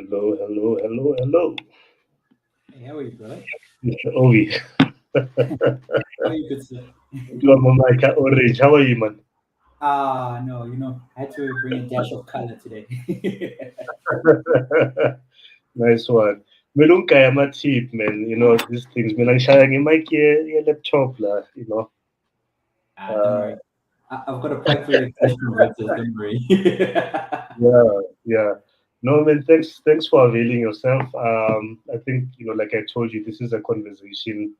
Hello, hello, hello, hello. Hey, how are you, brother? Mr. Ovi. How are you, good sir? Mama Orange. How are you, man? No, I had to bring a dash of color today. Nice one. Melunka yama tip, man. These things. Melangshaya ngemike laptop la, Don't Uh, worry. I've got a pipe for your question, Victor. Don't worry. yeah, yeah. No, man, thanks for availing yourself. I think, like I told you, this is a conversation.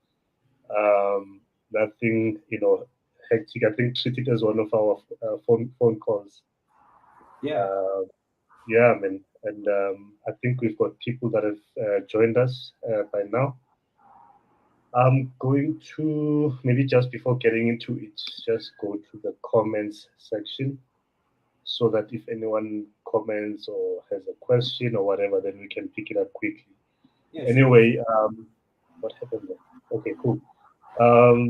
Nothing, hectic. I think treat it as one of our phone calls. Yeah. Uh, Yeah, I mean, and I think we've got people that have joined us by now. I'm going to maybe just before getting into it, just go to the comments section so that if anyone comments or has a question or whatever, then we can pick it up quickly. Yeah, sure. Anyway, what happened there? Okay, cool.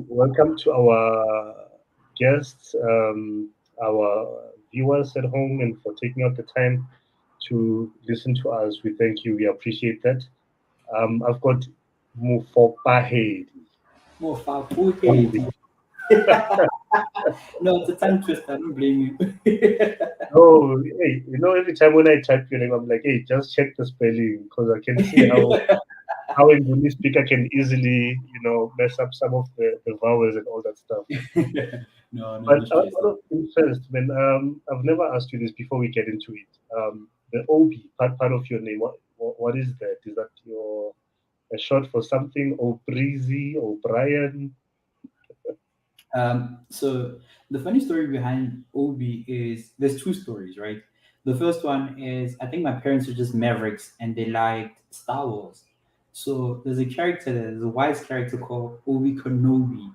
Welcome to our guests, our viewers at home, and for taking out the time to listen to us. We thank you. We appreciate that. I've got Mofapohedi Obie. Mofapohedi. No, it's a tongue twister. I don't blame you. Oh, hey, every time when I type your name, I'm like, hey, just check the spelling because I can see how a Nguni speaker can easily, mess up some of the vowels and all that stuff. No, But no stress. out of interest, when I've never asked you this before we get into it. The OB part of your name, what is that? Is that your a short for something? Or Breezy or Brian? So the funny story behind Obi is there's two stories, right? The first one is I think my parents were just mavericks and they liked Star Wars. So there's a wise character called Obi Kenobi. Oh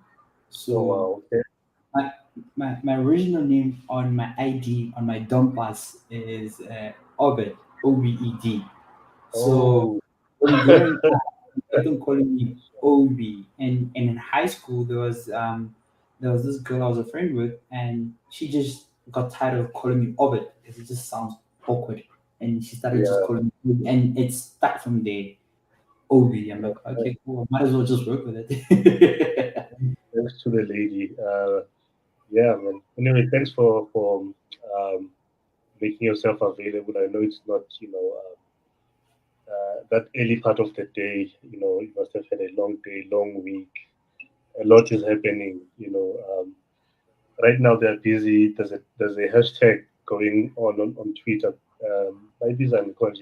So wow, okay. my my original name on my ID on my dump pass is Obed, Obed. So Oh, from there on, they kept on calling me Obi. And in high school, there was this girl I was a friend with, and she just got tired of calling me Obed because it just sounds awkward, and she started just yeah. calling me, Obi, and it stuck from there. Obi. I'm like, okay, cool. Might as well just work with it. Thanks to the lady. Yeah, man. Anyway, thanks for making yourself available. I know it's not that early part of the day. You must have had a long day, long week. A lot is happening. Right now they're busy. There's a hashtag going on Twitter. Maybe I'm called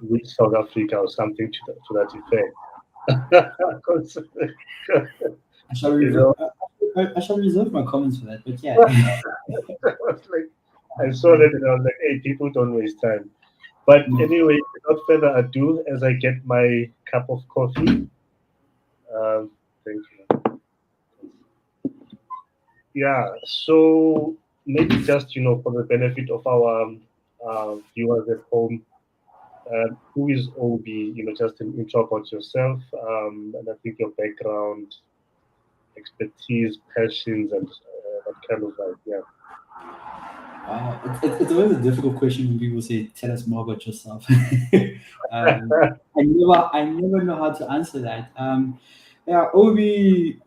with South Africa or something to that effect. 'Cause, I shall you reserve. know, I shall reserve my comments for that. But yeah. I was like, I saw that and I was like, hey, people don't waste time. But No. anyway, without further ado, as I get my cup of coffee, thank you. Yeah, so maybe just for the benefit of our viewers at home, who is Obi? Just an intro about yourself, and I think your background, expertise, passions, and that kind of like yeah. It's always a difficult question when people say, "Tell us more about yourself." I never know how to answer that. Yeah, Obi.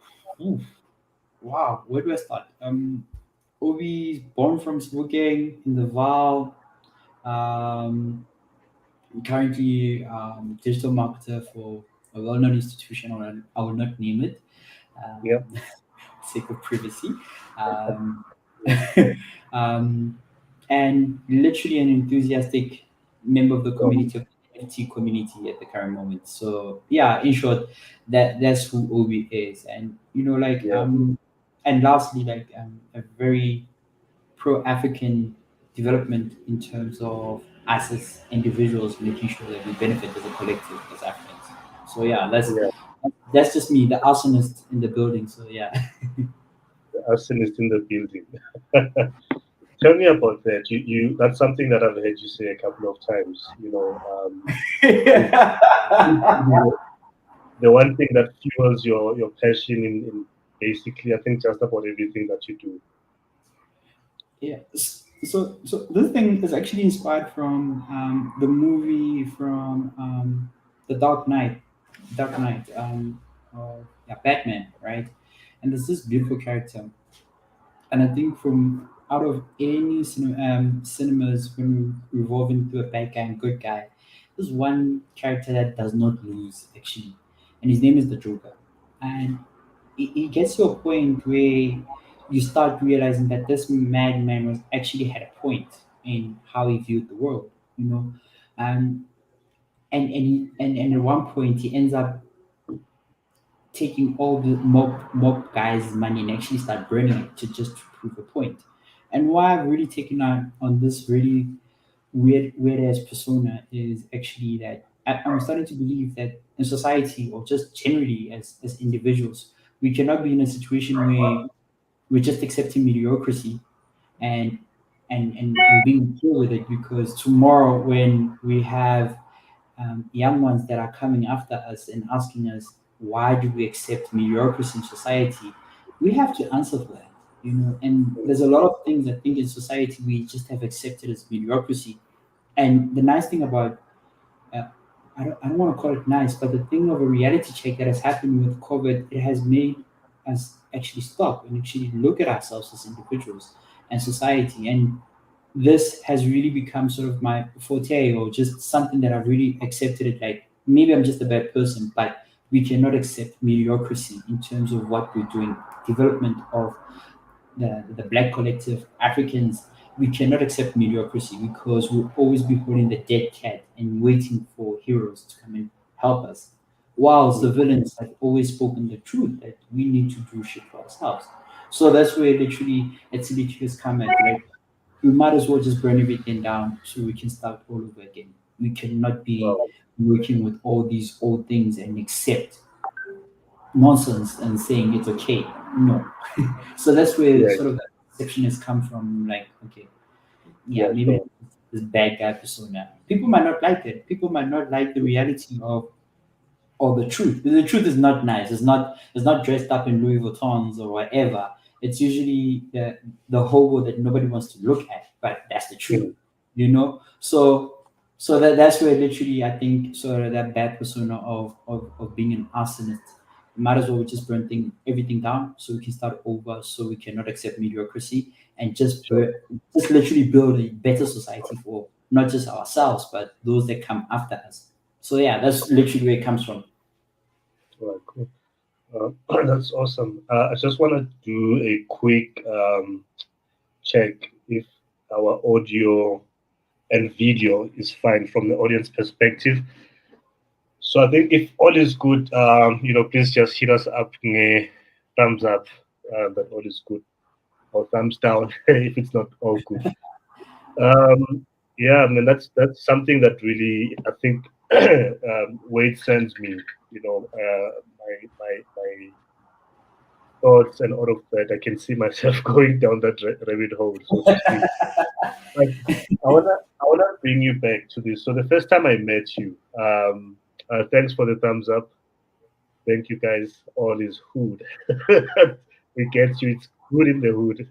Oof, wow, where do I start? Obi is born from Spokane in the Val. Um, currently digital marketer for a well-known institution. I will not name it, Yeah, um, sake of privacy. Um, yeah. um, and literally an enthusiastic member of the So, community of the NFT community at the current moment. So yeah, in short, that's who Obi is, and yeah, and lastly, a very pro-African development in terms of us as individuals, making sure that we benefit as a collective as Africans. So yeah, yeah. that's just me, the arsonist in the building. So yeah. The arsonist in the building. Tell me about that. You that's something that I've heard you say a couple of times. Is the one thing that fuels your passion in basically I think just about everything that you do. Yeah. So this thing is actually inspired from the movie from the Dark Knight, yeah, Batman, right? And there's this beautiful character, and I think from out of any cinemas when we revolve into a bad guy and good guy, there's one character that does not lose actually, and his name is the Joker, and it gets to a point where you start realizing that this madman was actually had a point in how he viewed the world, you know, um, and at one point he ends up taking all the mob guys' money and actually start burning it to just to prove a point. And why I've really taken on this really weird ass persona is actually that I'm starting to believe that in society or just generally as individuals, we cannot be in a situation where we're just accepting mediocrity and and being okay with it because tomorrow when we have young ones that are coming after us and asking us why do we accept mediocrity in society, we have to answer for that, you know. And there's a lot of things I think in society we just have accepted as mediocrity. And the nice thing about uh, I don't want to call it nice, but the thing of a reality check that has happened with COVID, it has made us actually stop and actually look at ourselves as individuals and society. And this has really become sort of my forte or just something that I've really accepted it like maybe I'm just a bad person, but we cannot accept mediocrity in terms of what we're doing, development of the black collective, Africans, we cannot accept mediocrity because we'll always be holding the dead cat and waiting for heroes to come and help us. Whilst the Mm. villains have always spoken the truth that we need to do shit for ourselves. So that's where it's literally has come at like we might as well just burn everything down so we can start all over again. We cannot be Wow. working with all these old things and accept nonsense and saying it's okay. No. So that's where Yeah, sort of that perception has come from. Like, okay, yeah, yeah, maybe sure. this bad guy persona. People might not like it. People might not like the reality of or the truth. The truth is not nice. It's not dressed up in Louis Vuittons or whatever. It's usually the hobo that nobody wants to look at, but that's the truth, Mm. you know. So that's where literally I think sort of that bad persona of being an arsonist. Might as well we just everything down so we can start over, so we cannot accept mediocrity and Sure. just literally build a better society for not just ourselves but those that come after us. So yeah, that's literally where it comes from. All right, cool. That's awesome. I just want to do a quick check if our audio and video is fine from the audience perspective. So I think if all is good, please just hit us up, thumbs up, that all is good, or thumbs down if it's not all good. Yeah, I mean that's something that really I think Wade sends me. My thoughts and all of that. I can see myself going down that rabbit hole, so to speak. But I wanna bring you back to this. So the first time I met you, thanks for the thumbs up. Thank you guys. All is hood. We get you. It's good in the hood.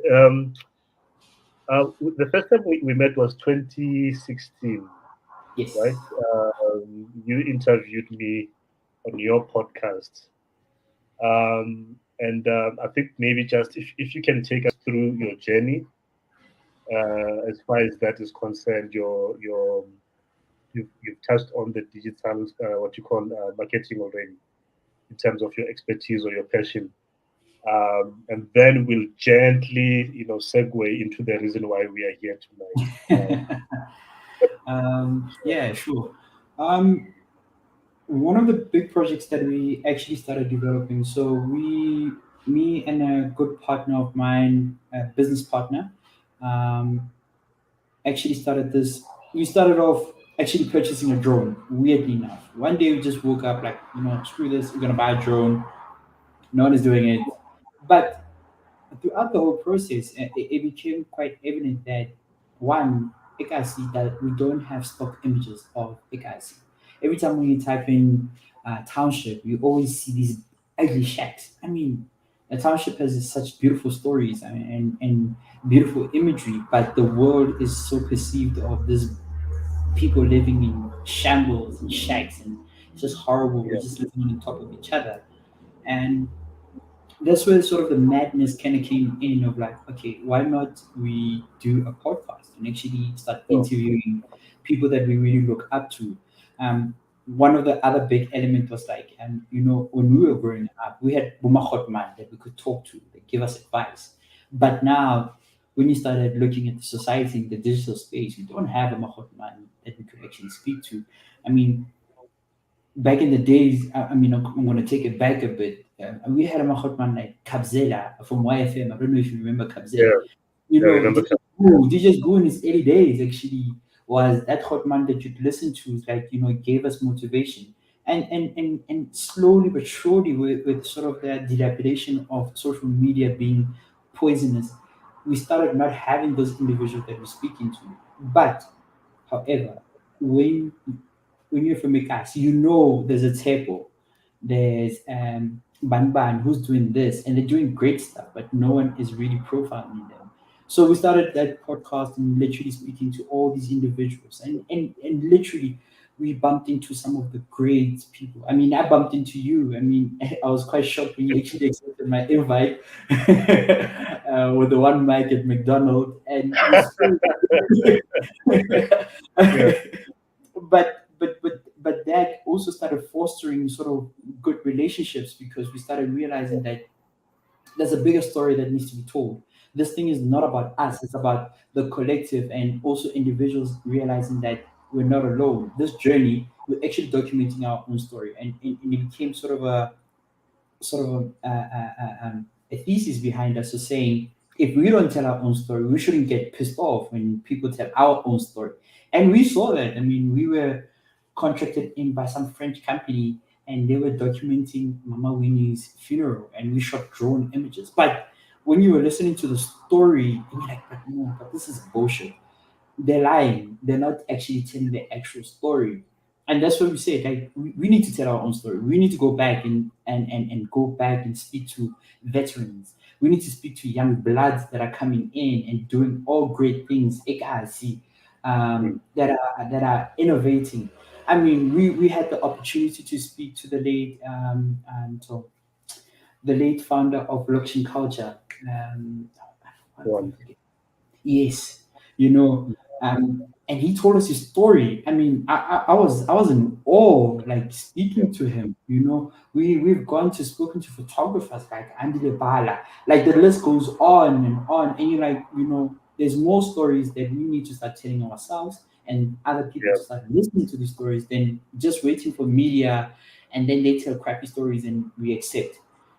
The first time we met was 2016, Yes. right? You interviewed me on your podcast. And I think maybe just if you can take us through your journey as far as that is concerned, you've touched on the digital what you call marketing already in terms of your expertise or your passion, and then we'll gently segue into the reason why we are here tonight. Yeah, sure. Um, One of the big projects that we actually started developing. So me and a good partner of mine, a business partner, um, actually started this. We started off actually purchasing a drone. Weirdly enough, one day we just woke up like, screw this, we're gonna buy a drone. No one is doing it, but throughout the whole process, it became quite evident that one, Ikasi, that we don't have stock images of Ikasi. Every time when you type in township, you always see these ugly shacks. I mean, The township has such beautiful stories and beautiful imagery, but the world is so perceived of this people living in shambles and shacks, and it's just horrible. We're yeah, just living on top of each other. And that's where sort of the madness kind of came in of like, okay, why not we do a podcast and actually start oh, interviewing people that we really look up to. One of the other big element was like, when we were growing up, we had Buma Khotman that we could talk to, that give us advice. But now, when you started looking at the society in the digital space, you don't have a Khotman that we could actually speak to. I mean, back in the days, I'm going to take it back a bit. We had a Mahotman like Kabzela from YFM. I don't know if you remember Kabzela. yeah, You I know, remember. DJ's Boo in his early days actually was that Hotman that you'd listen to, like, gave us motivation. And slowly but surely, with sort of the dilapidation of social media being poisonous, we started not having those individuals that we're speaking to. But, however, when when you're from Mikas, there's a table, there's Ban Ban who's doing this, and they're doing great stuff, but no one is really profiling them. So we started that podcast and literally speaking to all these individuals, and literally we bumped into some of the great people. I mean, I bumped into you. I mean, I was quite shocked when you actually accepted my invite with the one mic at McDonald's, and it was so. Yeah, But that also started fostering sort of good relationships because we started realizing that there's a bigger story that needs to be told. This thing is not about us, it's about the collective and also individuals realizing that we're not alone. This journey, we're actually documenting our own story, and it became sort of a thesis behind us of saying if we don't tell our own story, we shouldn't get pissed off when people tell our own story. And we saw that. I mean, we were contracted in by some French company and they were documenting Mama Winnie's funeral and we shot drone images. But when you were listening to the story, you're like, but no, but this is bullshit. They're lying. They're not actually telling the actual story. And that's what we say. Like we need to tell our own story. We need to go back and go back and speak to veterans. We need to speak to young bloods that are coming in and doing all great things. Ekasi, mm, that are innovating. I mean, we had the opportunity to speak to the late founder of blockchain culture. go on. Yes, and he told us his story. I mean, I was in awe, like Yeah, speaking to him. We've gone to spoken to photographers like Andy Lebala, like the list goes on, and you're like, there's more stories that we need to start telling ourselves, and other people yeah, to start listening to these stories than just waiting for media, and then they tell crappy stories and we accept.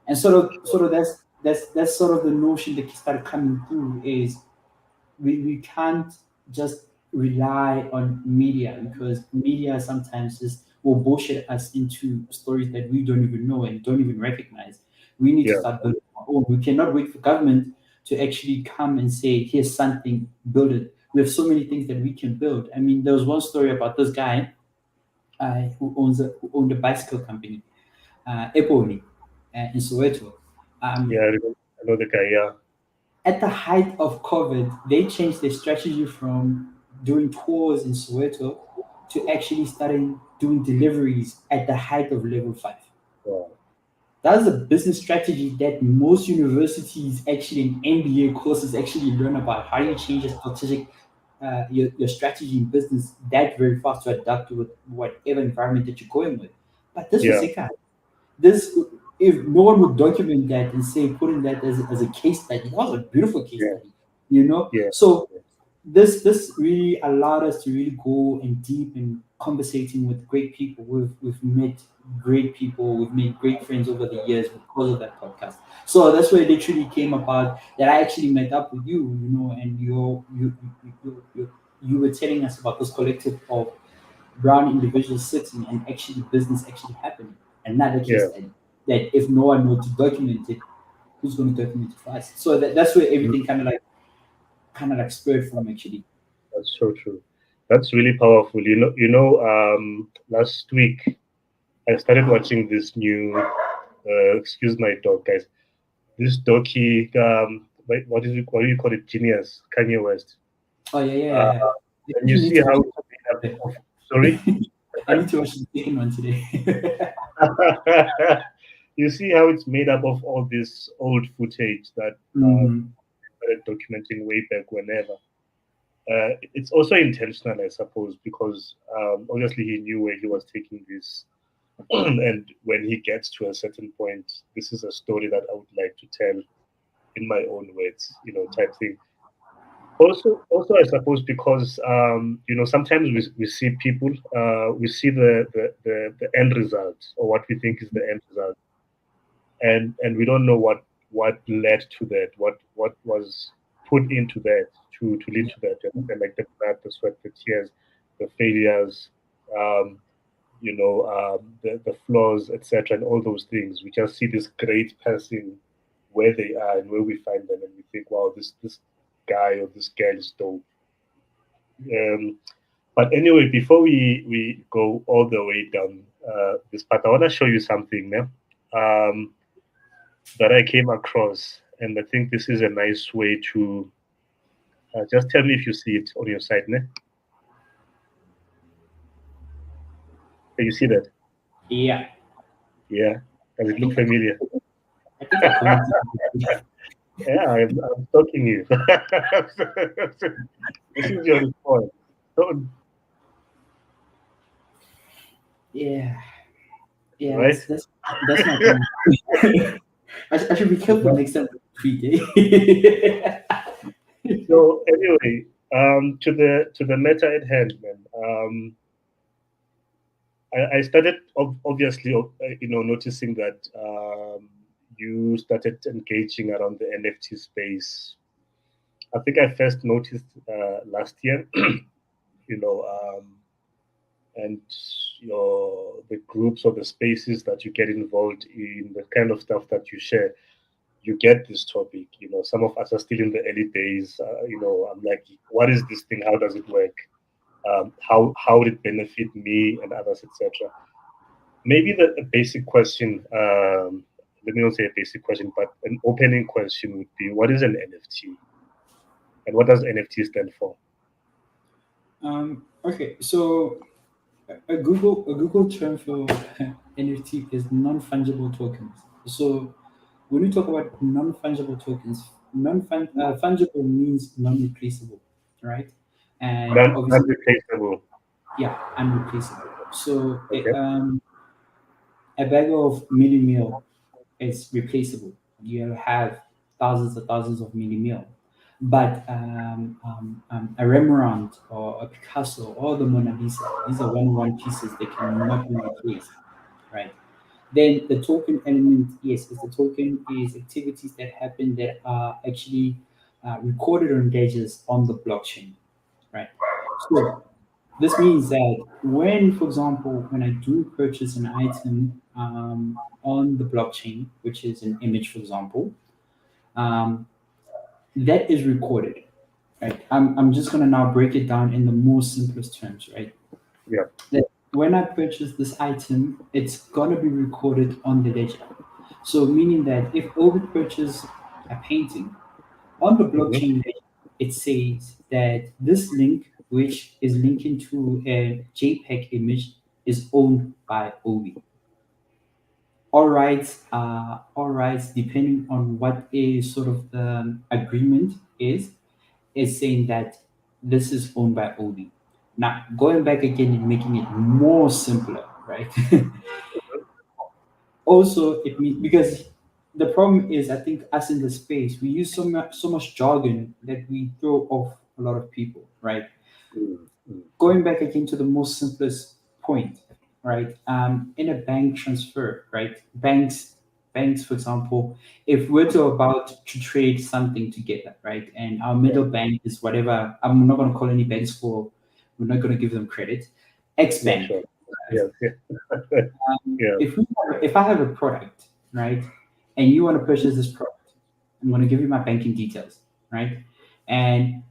And sort of that's sort of the notion that started coming through is we can't just rely on media because media sometimes just will bullshit us into stories that we don't even know and don't even recognize. We need to yeah, start building our own. We cannot wait for government to actually come and say, here's something, build it. We have so many things that we can build. I mean, there was one story about this guy who owned a bicycle company, Epoli, in Soweto. yeah. Um, I know the guy. Yeah, at the height of COVID, they changed their strategy from doing tours in Soweto to actually starting doing deliveries at the height of level 5. wow. That's a business strategy that most universities actually in MBA courses actually learn about. How do you change a strategic your strategy in business that very fast to adapt to whatever environment that you're going with. But this was Yeah, Eka. This if no one would document that and say putting that as a case study, that was a beautiful case yeah, study, yeah, so this really allowed us to really go and deep in conversating with great people. We've met great people, we've made great friends over the years because of that podcast. So that's where it literally came about that I actually met up with you, and you were telling us about this collective of brown individuals sitting and actually business actually happening. Another yeah. case study that if no one were to document it, who's going to document it for us? So that's where Mm, everything kind of like spurred from actually. that's so true. That's really powerful. Last week I started watching this new. Excuse my dog, guys. this donkey, what do you call it? Genius, Kanye West. Oh yeah, yeah, Uh, yeah. I and think you you need see to how watch it's made up it. of. Sorry. I need to watch the second one today. You see how it's made up of all this old footage that Mhm. started documenting way back whenever. It's also intentional, I suppose, because obviously he knew where he was taking this, and when he gets to a certain point, this is a story that I would like to tell in my own words, type thing. Also, I suppose because sometimes we see people, we see the end result or what we think is the end result, and we don't know what led to that, what was put into that to lead Yeah. to that, and like the blood, the sweat, the tears, the failures, um, the flaws, etc., and all those things. We just see this great person where they are and where we find them, and we think, wow, this guy or this girl is dope. Um, but anyway, before we go all the way down this path, I want to show you something now, that I came across, and I think this is a nice way to just tell me if you see it on your side. Ne? Can you see that? Yeah. Yeah. Does I it look think I, familiar? I think I commented. Yeah, I'm stalking you. This is your response. Don't, Yeah. Yeah. right? That's my thing. I should be careful next time with tweet. So anyway, to the matter at hand, man. I started obviously, noticing that you started engaging around the NFT space. I think I first noticed last year, you know, and the groups or the spaces that you get involved in, the kind of stuff that you share, you get this topic. Some of us are still in the early days. I'm like, what is this thing? How does it work? How would it benefit me and others, etc. Maybe a basic question. Let me not say a basic question, but an opening question would be: what is an NFT, and what does NFT stand for? Okay, so a Google term for NFT is non-fungible tokens. So when we talk about non-fungible tokens, fungible means non-replaceable, right? And obviously, Non-replaceable. yeah, unreplaceable. So Okay. a bag of mini meal is replaceable. You have thousands and thousands of mini meal, but a Rembrandt or a Picasso or the Mona Lisa, these are one pieces that cannot be replaced, right? Then the token element, yes, is the token is activities that happen that are actually recorded on ledgers on the blockchain, right? So this means that when, for example, when I do purchase an item on the blockchain, which is an image, for example, um, that is recorded, right? I'm just going to now break it down in the most simplest terms, right? Yeah. That when I purchase this item, it's going to be recorded on the ledger. So, meaning that if Ovid purchase a painting on the Hmm. blockchain, it says that this link, which is linking to a JPEG image, is owned by Obi. All rights, depending on what is sort of the agreement is saying that this is owned by Obi. Now, going back again and making it more simpler, right? Also, it means because the problem is, I think us in the space, we use so much jargon that we throw off a lot of people, right? Mm-hmm. Going back again to the most simplest point, right? In a bank transfer, right? Banks, for example, if we're to about to trade something together, right? And our Yeah. middle bank is whatever. I'm not going to call any banks for. We're not going to give them credit. X Yeah. Bank. Sure. Yes. Yeah. Yeah. If I have a product, right, and you want to purchase this product, I'm going to give you my banking details, right, and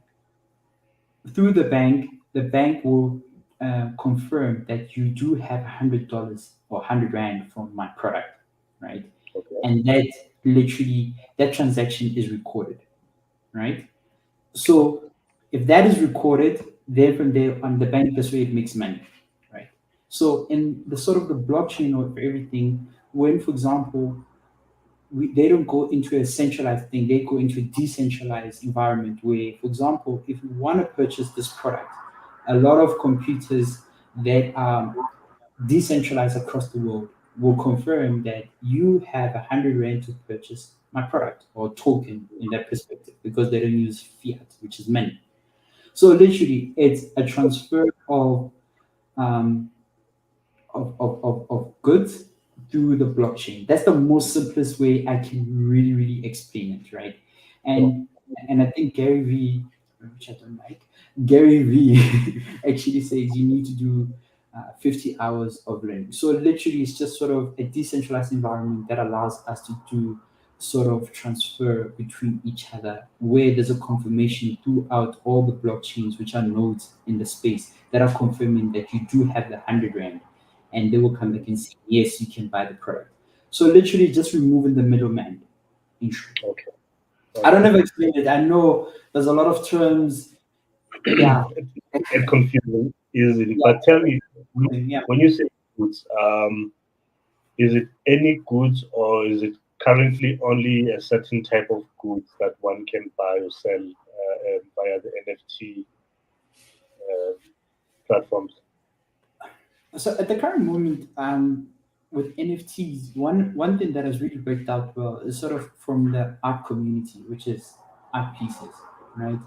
through the bank will confirm that you do have $100 or 100 rand from my product, right, Okay. and that literally that transaction is recorded, right? So if that is recorded, then from there on, the bank, that's where it makes money, right? So in the sort of the blockchain of everything, when, for example, they don't go into a centralized thing, they go into a decentralized environment where, for example, if you want to purchase this product, a lot of computers that are decentralized across the world will confirm that you have 100 rand to purchase my product or token in that perspective because they don't use fiat, which is money. So literally, it's a transfer um, of goods through the blockchain. That's the most simplest way I can really, really explain it, right? So, And and I think Gary V, which I don't like, Gary V actually says you need to do 50 hours of learning. So literally, it's just sort of a decentralized environment that allows us to do sort of transfer between each other, where there's a confirmation throughout all the blockchains, which are nodes in the space that are confirming that you do have the 100 rand, and they will come back and say, yes, you can buy the product. So literally just removing the middleman in short. okay, I don't okay. know if I explained it. I know there's a lot of terms. Yeah. Get confusing easily. Yeah. But tell me, Yeah. when you say goods, is it any goods or is it currently only a certain type of goods that one can buy or sell via the NFT uh, platforms? So at the current moment, with NFTs, one thing that has really worked out well is sort of from the art community, which is art pieces, right?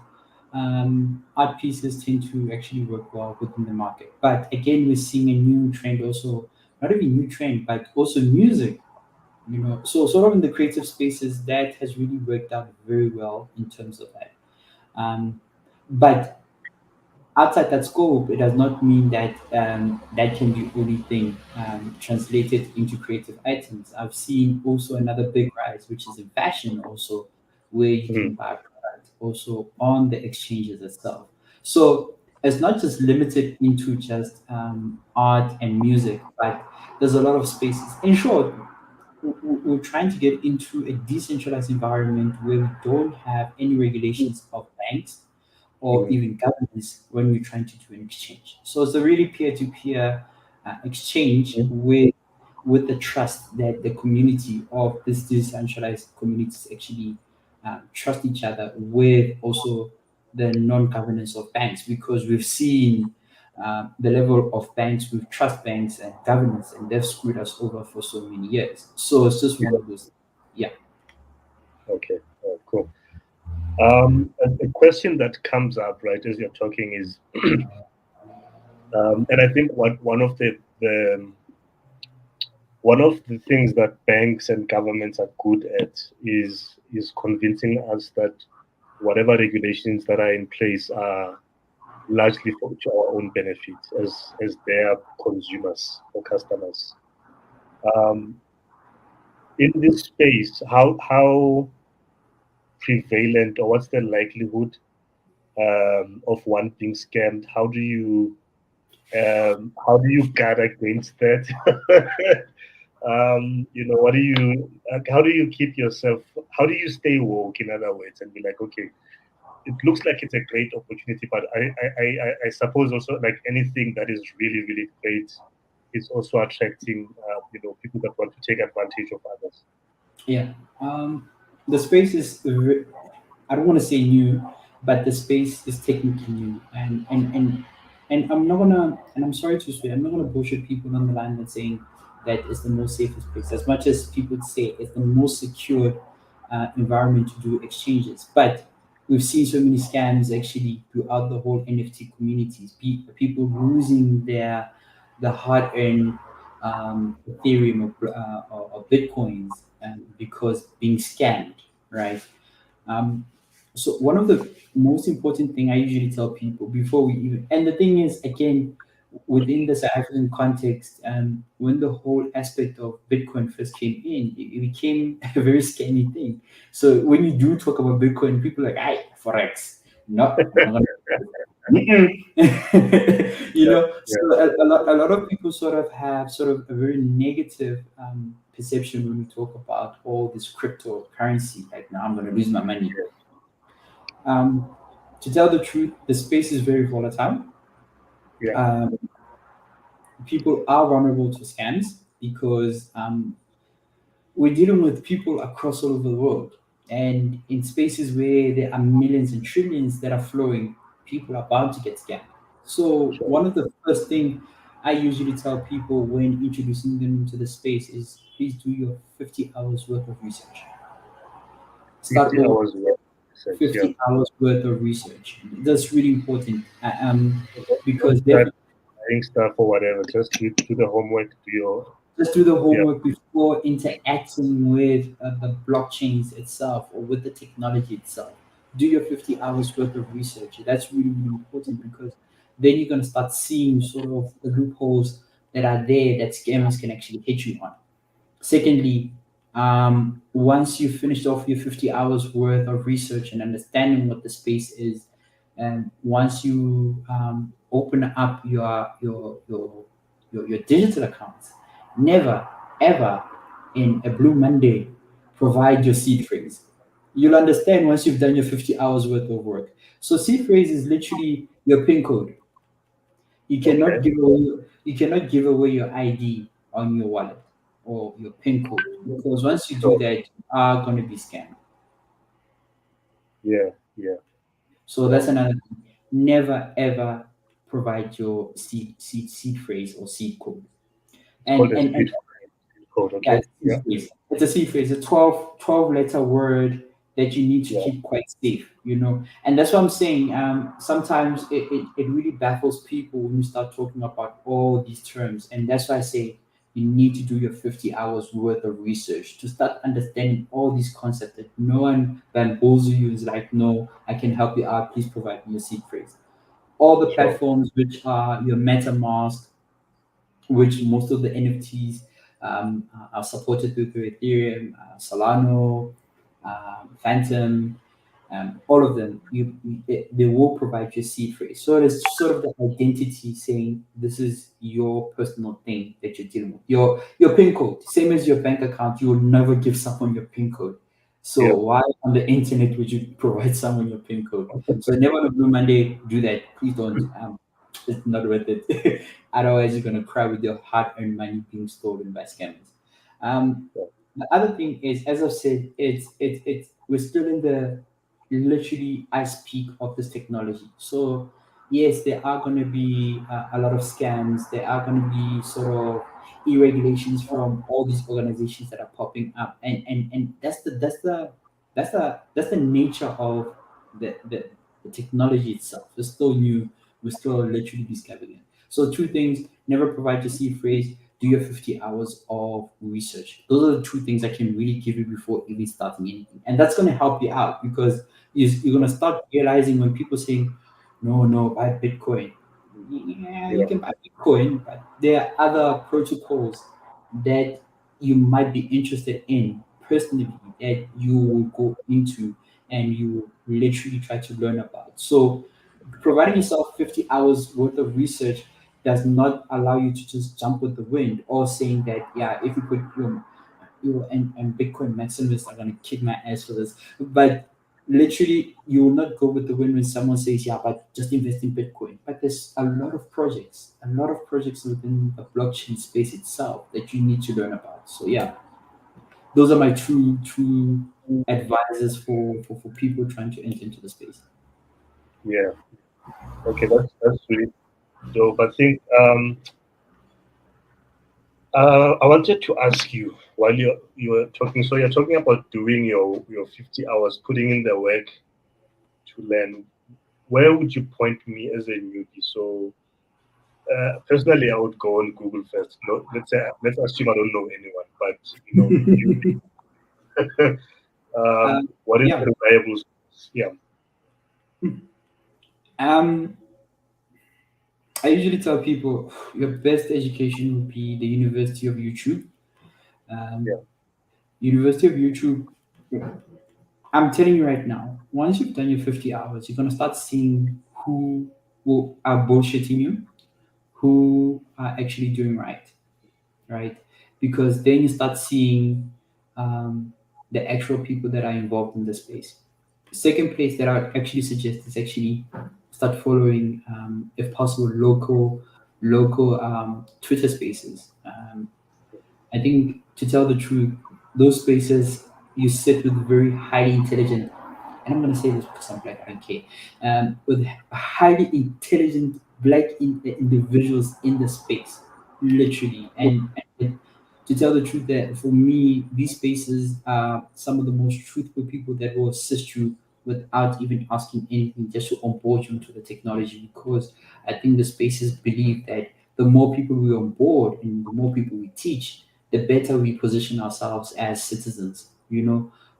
Art pieces tend to actually work well within the market. But again, we're seeing a new trend also, not even new trend, but also music. So sort of in the creative spaces, that has really worked out very well in terms of that. But outside that scope, it does not mean that that can be only thing translated into creative items. I've seen also another big rise, which is in fashion, also where you can Mhm. buy product also on the exchanges itself. So it's not just limited into just art and music, but there's a lot of spaces. In short, we're trying to get into a decentralized environment where we don't have any regulations of banks or Mhm. even governments when we're trying to do an exchange. So it's a really peer-to-peer exchange with the trust that the community of this decentralized communities actually trust each other with also the non-governance of banks, because we've seen the level of banks with trust banks and governance, and they've screwed us over for so many years. So it's just one of those. Yeah. Okay, cool. A question that comes up right as you're talking is, and I think what one of the things that banks and governments are good at is convincing us that whatever regulations that are in place are largely for to our own benefit as their consumers or customers. Um, in this space, how prevalent or what's the likelihood of one being scammed? How do you guard against that? What do you how do you keep yourself, how do you stay woke, in other words, and be like, okay, it looks like it's a great opportunity, but I suppose also, like anything that is really really great is also attracting people that want to take advantage of others. Yeah. The space is, I don't want to say new, but the space is technically new. And I'm not gonna, and I'm sorry to say, I'm not gonna bullshit people on the line that saying that it's the most safest place. As much as people say it's the most secure environment to do exchanges, but we've seen so many scams actually throughout the whole NFT communities. People losing the hard-earned Ethereum or Bitcoins because being scammed, right? Um, so one of the most important thing I usually tell people before we even, and the thing is, again, within the South African context, when the whole aspect of Bitcoin first came in, it became a very scary thing. So when you do talk about Bitcoin, people are like, "Aye, forex." No, I'm not gonna. You Yeah, know, yeah, so a lot of people sort of have sort of a very negative perception when we talk about all this cryptocurrency. Like, now I'm going to lose my money. Um, to tell the truth, the space is very volatile. yeah, Um, people are vulnerable to scams because we're dealing with people across all over the world. And in spaces where there are millions and trillions that are flowing, people are bound to get scammed. So sure. one of the first thing I usually tell people when introducing them into the space is please do your 50 hours worth of research. Start 50 over hours work research, yeah. 50 hours worth of research. That's really important Don't because start then buying stuff or whatever. Just do the homework, do your, just do the yeah, homework before interacting with the blockchains itself or with the technology itself. Do your 50 hours worth of research. That's really, really important because then you're going to start seeing sort of the loopholes that are there that scammers can actually hit you on. Secondly, once you've finished off your 50 hours worth of research and understanding what the space is, and once you open up your digital accounts, never ever in a Blue Monday provide your seed phrase. You'll understand once you've done your 50 hours worth of work. So seed phrase is literally your PIN code. okay, You cannot give away your ID on your wallet or your PIN code because once you do so, that, you are going to be scammed. yeah, yeah. So that's Um, another thing. Never ever provide your seed phrase or seed code. it's called a And seed code, yeah, okay? it's a Yeah, seed phrase. It's a seed phrase. A 12 letter word that you need to yeah, keep quite safe, you know. And that's what I'm saying. Sometimes it really baffles people when you start talking about all these terms. And that's why I say you need to do your 50 hours worth of research to start understanding all these concepts that no one bamboozle you is like, no, I can help you out. Please provide me your seed phrase. All the sure. platforms which are your MetaMask, which most of the NFTs are supported through Ethereum, Solano, Phantom, all of them. They will provide you seed phrase. So it's sort of the identity saying this is your personal thing that you're dealing with. Your PIN code, same as your bank account, you will never give someone your PIN code. So Yeah, why on the internet would you provide someone your PIN code? So never on a Blue Monday do that. Please don't. It's not worth it. Otherwise, you're gonna cry with your hard-earned money being stolen by scammers. yeah, The other thing is, as I've said, it's we're still in the literally ice peak of this technology. So yes, there are going to be a lot of scams. There are going to be sort of irregulations from all these organizations that are popping up, and that's the nature of the technology itself. It's still new. We're still literally discovering it. So two things: never provide your seed phrase. Do your 50 hours of research. Those are the two things I can really give you before even starting anything, and that's going to help you out because you're going to start realizing when people saying, "No, no, buy Bitcoin." Yeah, you yeah, can buy Bitcoin, but there are other protocols that you might be interested in personally that you will go into and you literally try to learn about. So, providing yourself 50 hours worth of research does not allow you to just jump with the wind or saying that, yeah, if you put you and Bitcoin maximalists are going to kick my ass for this. But literally, you will not go with the wind when someone says, yeah, but just invest in Bitcoin. But there's a lot of projects within the blockchain space itself that you need to learn about. So, yeah, those are my true advices for people trying to enter into the space. yeah. Okay, that's really dope. I think I wanted to ask you while you were talking. So you're talking about doing your 50 hours, putting in the work to learn. Where would you point me as a newbie? So personally, I would go on Google first. No, let's assume I don't know anyone, but newbie. What is Yeah. the reliable source? Yeah, Um, I usually tell people your best education would be the University of YouTube. yeah, Um, University of YouTube. I'm telling you right now, once you've done your 50 hours, you're gonna start seeing who. who are bullshitting you, who are actually doing right? Because then you start seeing um, the actual people that are involved in the space. Second place that I would actually suggest is actually start following, if possible, local Twitter spaces. I think, to tell the truth, those spaces you sit with very highly intelligent, and I'm going to say this because I'm black, I don't care, with highly intelligent black individuals in the space, literally. And to tell the truth, that for me, these spaces are some of the most truthful people that will assist you without even asking anything, just to onboard you into the technology. Because I think the spaces believe that the more people we onboard and the more people we teach, the better we position ourselves as citizens,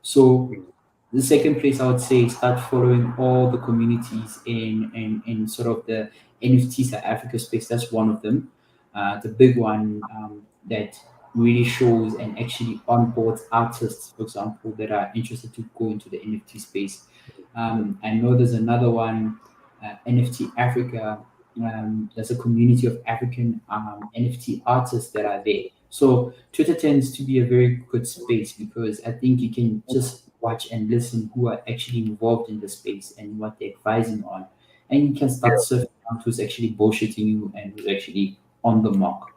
So Mm. the second place I would say, start following all the communities in sort of the NFT South Africa space. That's one of them. The big one, that really shows and actually onboards artists, for example, that are interested to go into the NFT space. I know there's another one, NFT Africa. There's a community of African NFT artists that are there. So Twitter tends to be a very good space, because I think you can just watch and listen who are actually involved in the space and what they're advising on, and you can start Yeah, surfing out who's actually bullshitting you and who's actually on the mark.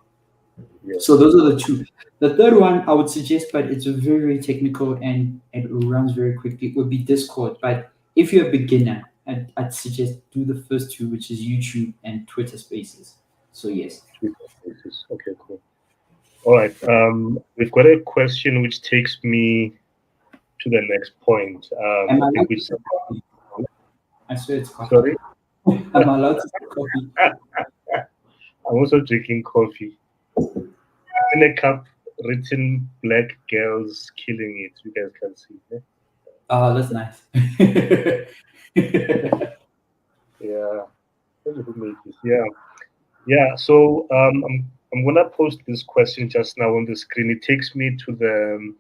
yeah, So those are the two. The third one I would suggest, but it's very, very technical and it runs very quickly, would be Discord. But if you're a beginner, I'd suggest do the first two, which is YouTube and Twitter Spaces. So yes. Twitter Spaces. Okay, cool. All right. We've got a question which takes me to the next point. Am I I think allowed to which. say coffee? I swear it's coffee. Sorry, I'm allowed to say coffee. I'm also drinking coffee in a cup. Written "Black girls killing it." You guys can see. Eh? Oh, that's nice. Yeah. Who made this? Yeah. Yeah. So I'm gonna post this question just now on the screen. It takes me to the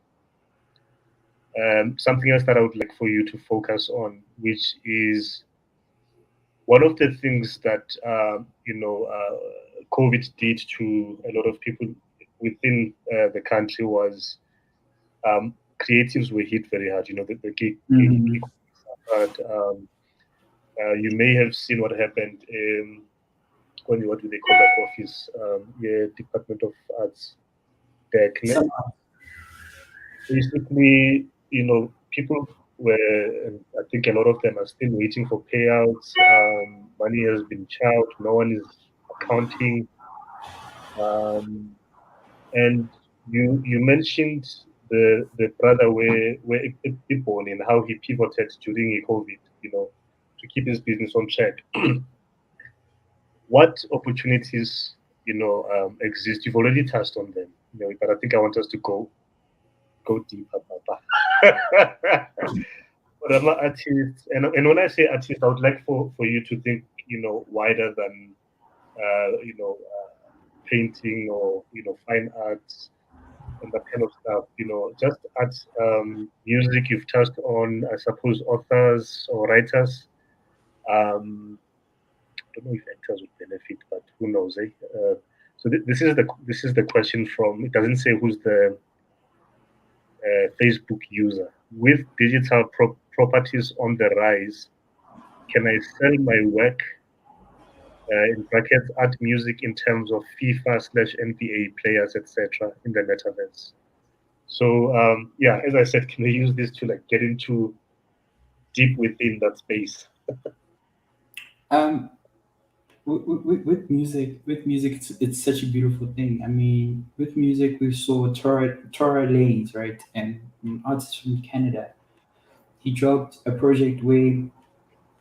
something else that I would like for you to focus on, which is one of the things that COVID did to a lot of people within the country was creatives were hit very hard. The gig Mhm. suffered. You may have seen what happened. What do they call that office? Yeah, Department of Arts. DEC. Somehow. Basically, people were, and I think a lot of them are still waiting for payouts. Money has been chow. No one is accounting. Um, and you mentioned the brother where it born and how he pivoted during COVID, to keep his business on track. What opportunities, exist? You've already touched on them, but I think I want us to go deeper, Papa. But I'm an artist, and when I say artist, I would like for you to think, wider than painting or fine arts and that kind of stuff. Just arts, music. You've touched on, I suppose, authors or writers. I don't know if actors would benefit, but who knows, eh? So this is the question from. It doesn't say who's the Facebook user. With digital properties on the rise, can I sell my work, in brackets, art music, in terms of FIFA/NBA players, etc., in the metaverse? So yeah, as I said, can we use this to like get into deep within that space? Um, with music, it's such a beautiful thing. I mean, with music, we saw Tora Lanes, right, and an artist from Canada. He dropped a project where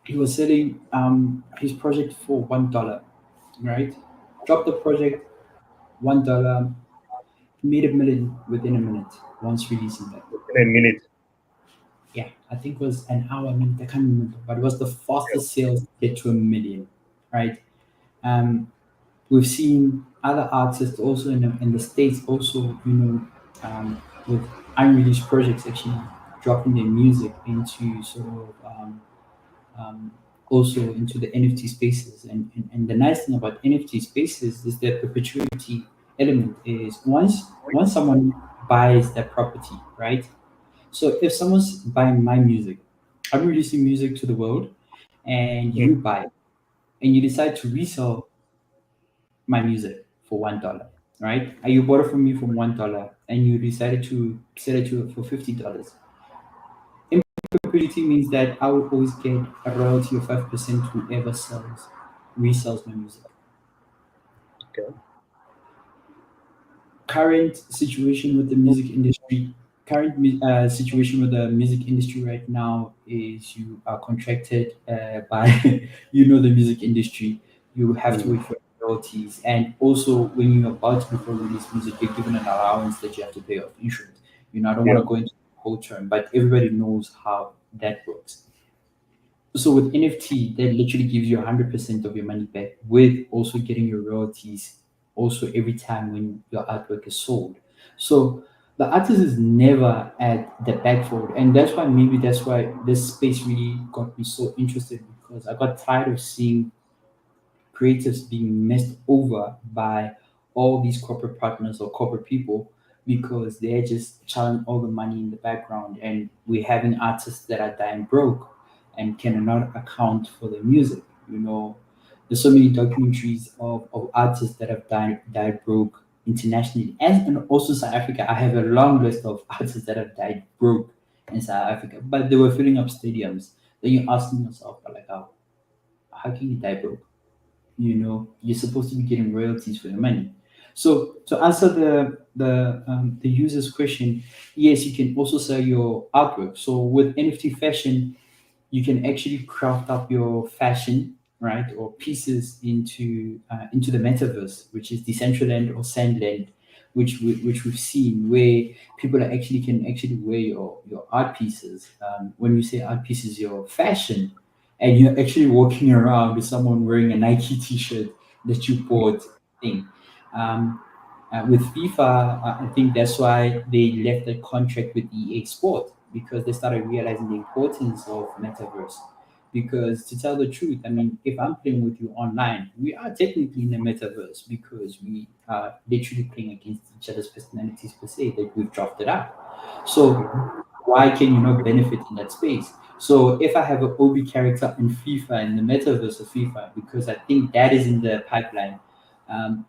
he was selling his project for $1, right? Dropped the project, $1, made a million within a minute once releasing that. In a minute. Yeah, I think it was an hour, a minute, I can't remember, but it was the fastest sales to get to a million, right? Um, we've seen other artists also in the States also, with unreleased projects actually dropping their music into sort of also into the NFT spaces. And the nice thing about NFT spaces is the perpetuity element is once someone buys that property, right? So if someone's buying my music, I'm releasing music to the world, and mm, you buy it, and you decide to resell my music for $1, right? And you bought it from me for $1, and you decided to sell it to for $50. Perpetuity means that I will always get a royalty of 5% whoever resells my music. okay. Current situation with the music industry, situation with the music industry right now is you are contracted by the music industry. You have to Mm, wait for royalties, and also when you're about to before release music, you're given an allowance that you have to pay off insurance. I don't want yeah. to go into the whole term, but everybody knows how that works. So with NFT, that literally gives you 100% of your money back with also getting your royalties also every time when your artwork is sold. So the artist is never at the back fold. And that's why this space really got me so interested, because I got tired of seeing creatives being messed over by all these corporate partners or corporate people, because they're just channeling all the money in the background, and we're having artists that are dying broke and cannot account for their music. There's so many documentaries of artists that have died broke internationally, and also South Africa. I have a long list of artists that have died broke in South Africa, but they were filling up stadiums. Then you're asking yourself, like, how can you die broke? You're supposed to be getting royalties for your money. So to answer the user's question, yes, you can also sell your artwork. So with NFT fashion, you can actually craft up your fashion, right, or pieces into the metaverse, which is Decentraland or Sandland, which we've seen, where people can actually wear your art pieces. When you say art pieces, your fashion, and you're actually walking around with someone wearing a Nike T-shirt that you bought. Thing. Um, with FIFA, I think that's why they left the contract with EA Sport, because they started realizing the importance of metaverse. Because to tell the truth, I mean, if I'm playing with you online, we are technically in the metaverse, because we are literally playing against each other's personalities per se that we've drafted out. So Mhm. why can you not benefit in that space? So if I have an Obi character in FIFA, in the metaverse of FIFA, because I think that is in the pipeline,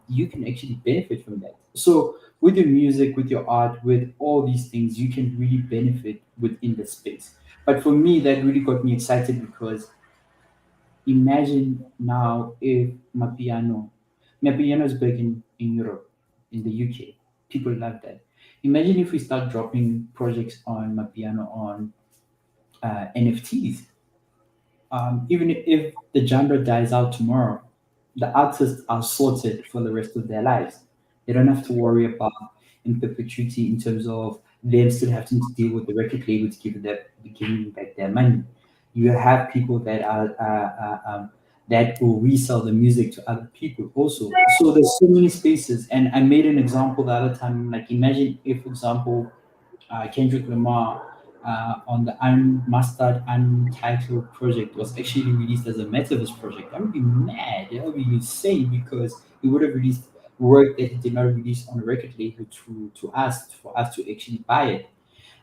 you can actually benefit from that. So with your music, with your art, with all these things, you can really benefit within the space. But for me, that really got me excited, because imagine now if my piano is big in Europe, in the UK. People love that. Imagine if we start dropping projects on my piano on NFTs. Even if the genre dies out tomorrow, the artists are sorted for the rest of their lives. They don't have to worry about in perpetuity in terms of them still having to deal with the record label to giving them back their money. You have people that will resell the music to other people also. So there's so many spaces, and I made an example the other time. Like, imagine if, for example, Kendrick Lamar on the unmastered, untitled project was actually released as a metaverse project. I would be mad. That would be insane, because he would have released work that he did not release on a record label to us, for us to actually buy it.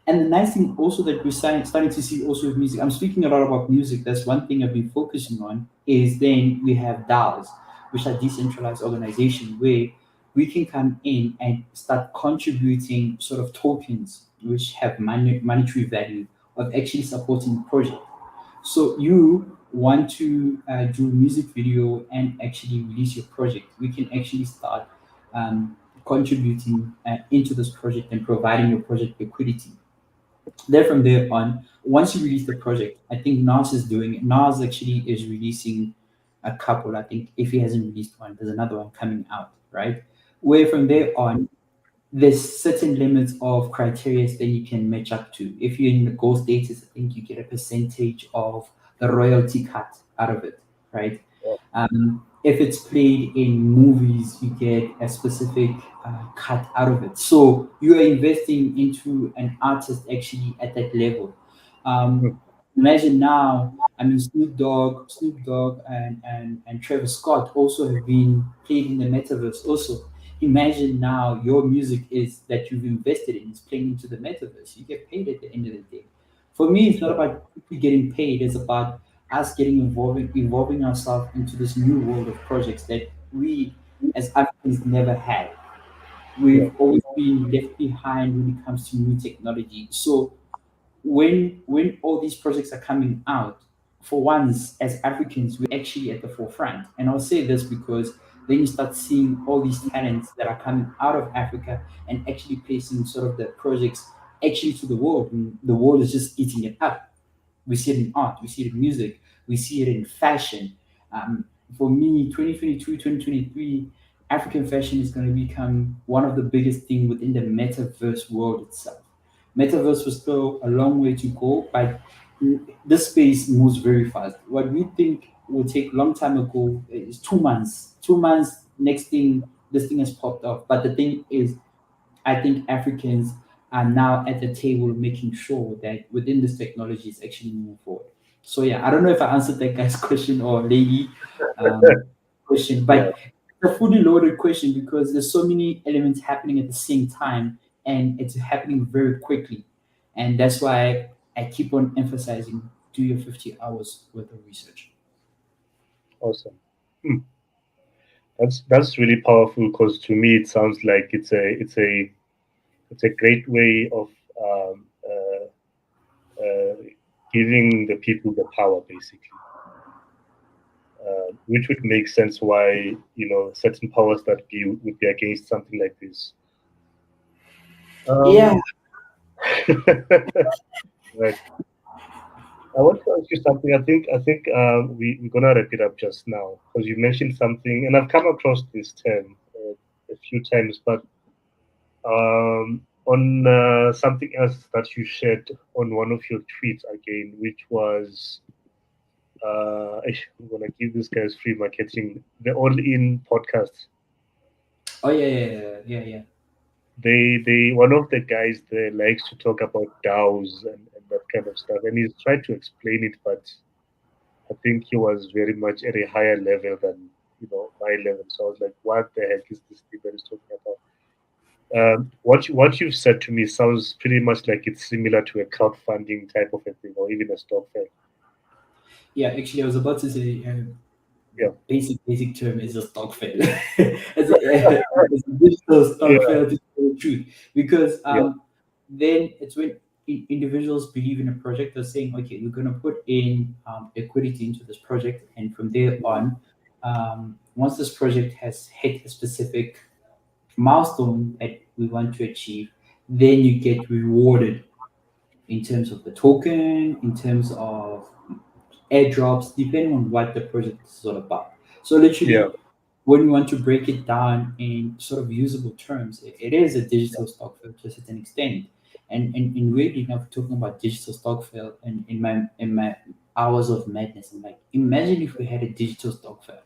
And the nice thing also that we're starting to see also with music, I'm speaking a lot about music. That's one thing I've been focusing on. Is then we have DAOs, which are decentralized organizations, where we can come in and start contributing sort of tokens which have monetary value of actually supporting the project. So you want to do music video and actually release your project, we can actually start contributing into this project and providing your project liquidity. Then from there on, once you release the project, I think Nas is doing it. Nas actually is releasing a couple. I think if he hasn't released one, there's another one coming out, right? Where from there on, there's certain limits of criteria that you can match up to. If you're in the gold status, I think you get a percentage of the royalty cut out of it, right? If it's played in movies, you get a specific cut out of it. So you are investing into an artist actually at that level. Mm, Um, Imagine now, I mean, Snoop Dogg, and Travis Scott also have been played in the metaverse. Also, imagine now your music is that you've invested in is playing into the metaverse. You get paid at the end of the day. For me, it's not Yeah. about people getting paid. It's about us getting evolving ourselves into this new world of projects that we, as Africans, never had. Yeah. We've always been left behind when it comes to new technology. So when all these projects are coming out, for once as Africans, we're actually at the forefront. And I'll say this because then you start seeing all these talents that are coming out of Africa and actually placing sort of the projects actually to the world. And the world is just eating it up. We see it in art, we see it in music, we see it in fashion. For me, 2022, 2023, African fashion is going to become one of the biggest things within the metaverse world itself. Metaverse was still a long way to go, but this space moves very fast. What we think will take long time ago is 2 months. 2 months, next thing, this thing has popped up. But the thing is, I think Africans are now at the table making sure that within this technology is actually moving forward. So yeah, I don't know if I answered that guy's question or lady question, Yeah. but it's a fully loaded question because there's so many elements happening at the same time and it's happening very quickly. And that's why I keep on emphasizing do your 50 hours worth of research. Awesome. Hmm. That's really powerful because to me it sounds like it's a great way of um, uh, uh, giving the people the power, basically, which would make sense why certain powers that be would be against something like this. Yeah. Um, right. I want to ask you something. I think we're gonna wrap it up just now because you mentioned something, and I've come across this term a few times, but on something else that you shared on one of your tweets again, which was I'm gonna give these guys free marketing. The All In podcast. Oh yeah, yeah, yeah, yeah, yeah. They one of the guys there likes to talk about DAOs and that kind of stuff, and he's tried to explain it, but I think he was very much at a higher level than my level. So I was like, what the heck is this thing that he's talking about? What you've said to me sounds pretty much like it's similar to a crowdfunding type of a thing, or even a stock fund. Yeah, actually, I was about to say the Yeah, basic term is a stock fail. It's a digital stock yeah, fail to tell the truth. Because yeah, then it's when individuals believe in a project, they're saying, okay, we're going to put in equity into this project. And from there on, once this project has hit a specific milestone that we want to achieve, then you get rewarded in terms of the token, in terms of airdrops, depending on what the project is all about. So yeah, literally, when you want to break it down in sort of usable terms, it is a digital stock fail to a certain extent. And weirdly enough, talking about digital stock fail and in my hours of madness, I'm like, imagine if we had a digital stock fail.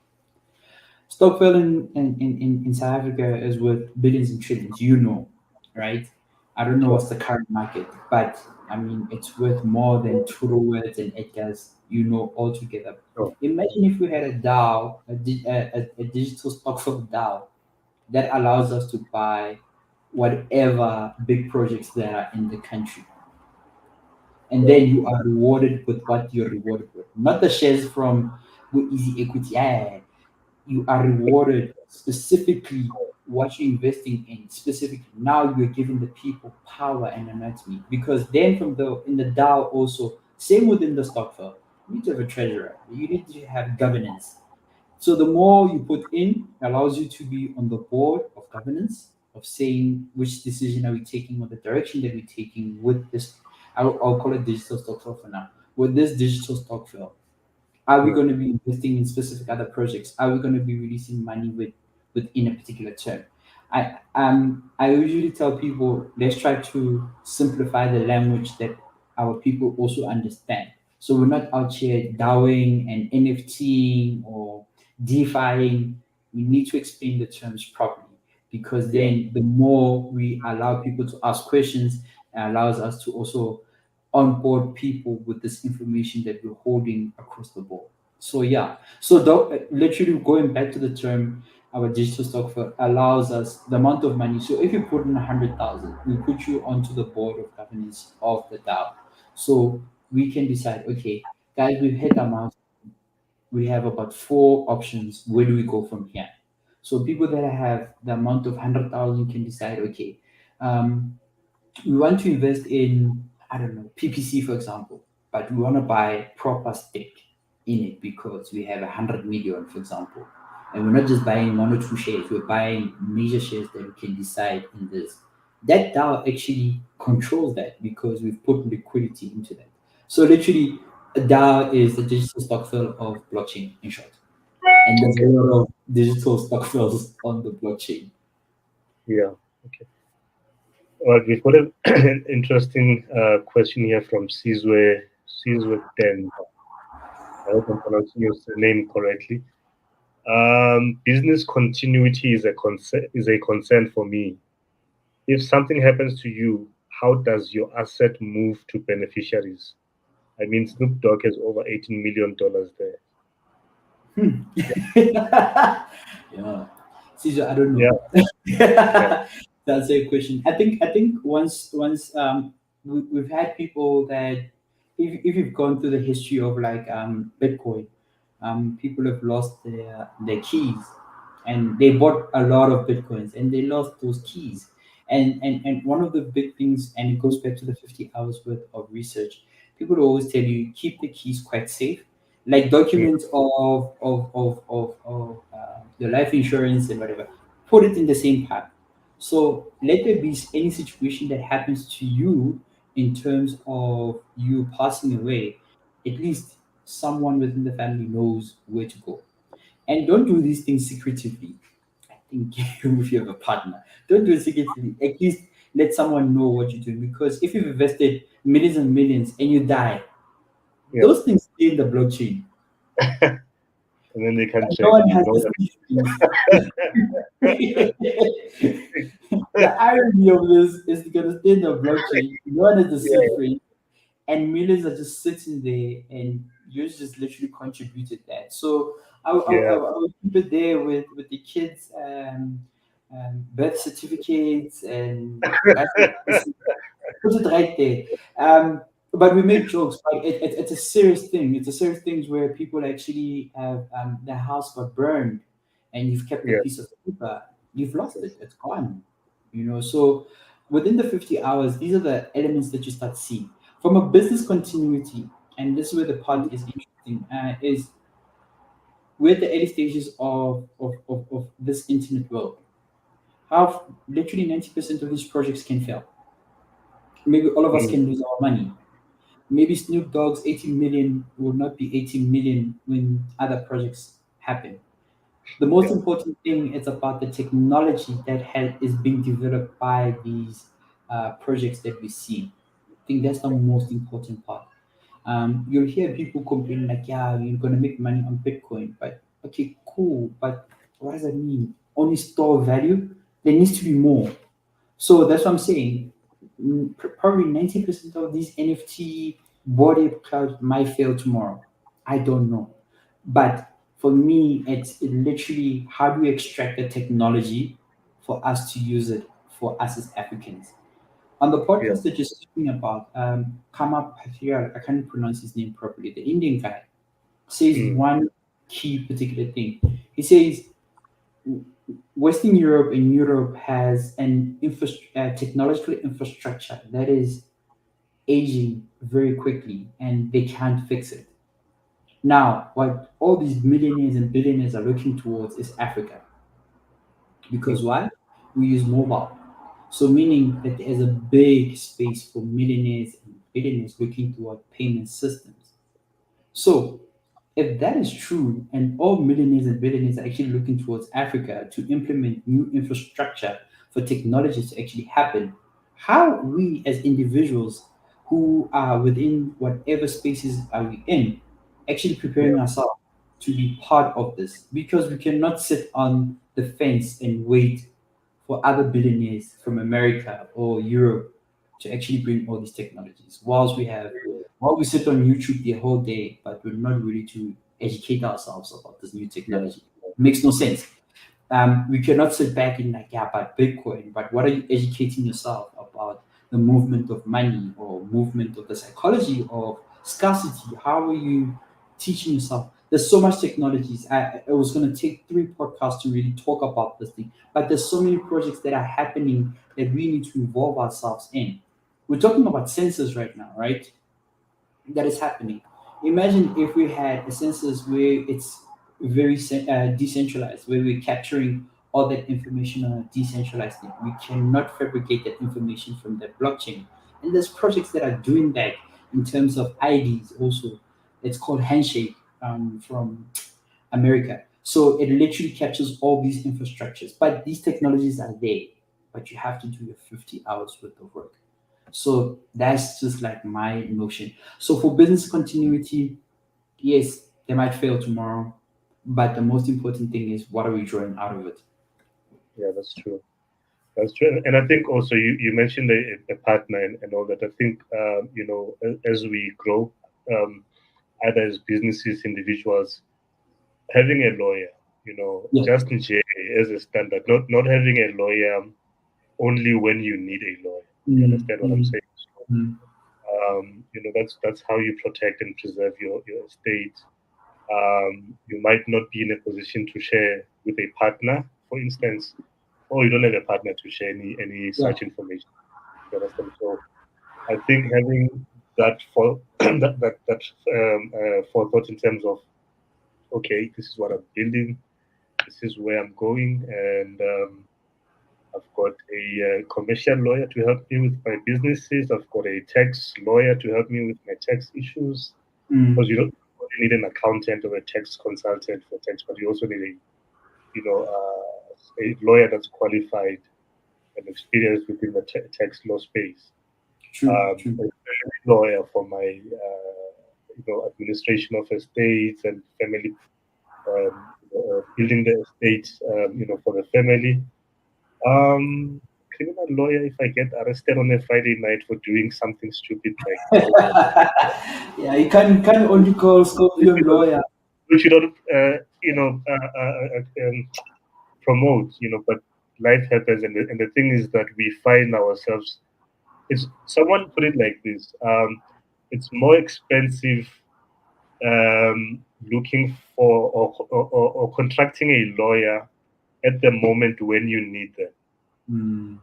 Stockville in South Africa is worth billions and trillions, right? I don't know sure, what's the current market, but I mean, it's worth more than Trudeau's and Edgar's, altogether. sure. Imagine if we had a DAO, a digital Stockville DAO that allows us to buy whatever big projects that are in the country. And Yeah, then you are rewarded with what you're rewarded with, not the shares from Easy Equity. Yeah, you are rewarded specifically what you're investing in specifically. Now you're giving the people power and anatomy because then from the in the DAO also same within the stock firm, you need to have a treasurer, you need to have governance. So the more you put in allows you to be on the board of governance of saying which decision are we taking or the direction that we're taking with this. I'll call it digital stock firm for now. With this digital stock firm, are we mm, going to be investing in specific other projects? Are we going to be releasing money within a particular term? I usually tell people let's try to simplify the language that our people also understand. So we're not out here DAOing and NFTing or DeFiing. We need to explain the terms properly because yeah, then the more we allow people to ask questions, it allows us to also onboard people with this information that we're holding across the board. So yeah, so literally going back to the term, our digital stock fund allows us the amount of money. So if you put in 100,000, we put you onto the board of governance of the DAO. So we can decide, okay, guys, we've hit our milestone. We have about four options. Where do we go from here? So people that have the amount of 100,000 can decide, okay, um, we want to invest in, I don't know, PPC for example, but we want to buy proper stake in it because we have 100 million, for example. And we're not just buying one or two shares, we're buying major shares that we can decide in this. That DAO actually controls that because we've put liquidity into that. So literally, a DAO is the digital stock fill of blockchain in short. And there's a Okay. lot of digital stock fills on the blockchain. Yeah. Okay. All right. We've got an interesting question here from Sizwe Ten. I hope I'm pronouncing your name correctly. Business continuity is a concern for me. If something happens to you, how does your asset move to beneficiaries? I mean, Snoop Dogg has over $18 million there. Hmm. Yeah. Caesar, I don't Yeah, know. yeah, That's a question. I think once we've had people that if you've gone through the history of like Bitcoin, people have lost their keys, and they bought a lot of Bitcoins and they lost those keys. And one of the big things, and it goes back to the 50 hours worth of research, people always tell you keep the keys quite safe, like mm, documents of your life insurance and whatever, put it in the same pack. So let there be any situation that happens to you in terms of you passing away, at least someone within the family knows where to go. And don't do these things secretively. I think if you have a partner, don't do it secretively. At least let someone know what you're doing. Because if you've invested millions and millions and you die, yeah. those things stay in the blockchain. And then they can No check. one has No to one. see things. The irony of this is gonna stay in the blockchain. No one has to sit Yeah, for it, and millions are just sitting there, and you just literally contributed that. So yeah, I will keep it there with the kids' birth certificates and life insurance. Put it right there. But we make jokes, but it's a serious thing. It's a serious thing where people actually have their house got burned, and you've kept a yeah. piece of paper. You've lost it. Yes, It's gone. So within the 50 hours, these are the elements that you start seeing from a business continuity. And this is where the part is interesting. Is we're at the early stages of this internet world. How literally 90% of these projects can fail. Maybe all of us mm, can lose our money. Maybe Snoop Dogg's 18 million will not be 18 million when other projects happen. The most yeah, important thing is about the technology that is being developed by these projects that we see. I think that's the most important part. You'll hear people complain like, "Yeah, you're gonna make money on Bitcoin," but okay, cool. But what does that mean? Only store value? There needs to be more. So that's what I'm saying. Probably 90% of these NFT body clouds might fail tomorrow. I don't know. But for me, it's literally how do we extract the technology for us to use it for us as Africans? On the yeah. podcast that you're speaking about, Kama Pathira, I can't pronounce his name properly, the Indian guy, says Mm, one key particular thing. He says Western Europe and Europe has an technological infrastructure that is aging very quickly and they can't fix it. Now, what all these millionaires and billionaires are looking towards is Africa. Because mm, why? We use mobile. So, meaning that there's a big space for millionaires and billionaires looking toward payment systems. So, if that is true, and all millionaires and billionaires are actually looking towards Africa to implement new infrastructure for technology to actually happen, how we as individuals who are within whatever spaces are we in actually yeah, preparing ourselves to be part of this? Because we cannot sit on the fence and wait for other billionaires from America or Europe to actually bring all these technologies. While we sit on YouTube the whole day, but we're not ready to educate ourselves about this new Yeah. technology. Makes no sense. We cannot sit back and like, yeah, but Bitcoin, but what are you educating yourself about the movement of money or movement of the psychology of scarcity? How are you teaching yourself? There's so much technologies. I was going to take 3 podcasts to really talk about this thing, but there's so many projects that are happening that we need to involve ourselves in. We're talking about sensors right now, right? That is happening. Imagine if we had a census where it's very decentralized, where we're capturing all that information on a decentralized thing. We cannot fabricate that information from that blockchain. And there's projects that are doing that in terms of IDs also. It's called Handshake from America. So it literally captures all these infrastructures. But these technologies are there, but you have to do your 50 hours worth of work. So that's just like my notion. So for business continuity, yes, they might fail tomorrow, but the most important thing is what are we drawing out of it? Yeah, that's true. That's true. And I think also you mentioned a partner and all that. I think, as we grow, um, either as businesses, individuals, having a lawyer, Yeah. just in J as a standard, not having a lawyer only when you need a lawyer. You Mm, understand what I'm mm, saying? So, mm. that's how you protect and preserve your estate. You might not be in a position to share with a partner, for instance, or you don't have a partner to share any Yeah. such information. You understand? So I think having that for that forethought in terms of, okay, this is what I'm building, this is where I'm going, and I've got a commercial lawyer to help me with my businesses. I've got a tax lawyer to help me with my tax issues. Because Mm. you don't only need an accountant or a tax consultant for tax, but you also need a lawyer that's qualified and experienced within the tax law space. True, true. A lawyer for my administration of estates and family, building the estate, for the family. Um, Criminal lawyer if I get arrested on a Friday night for doing something stupid like Yeah, you can only call Scorpion lawyer. which you don't promote, but life happens, and the thing is that we find ourselves. It's someone put it like this: it's more expensive looking for or contracting a lawyer at the moment when you need them, Mm.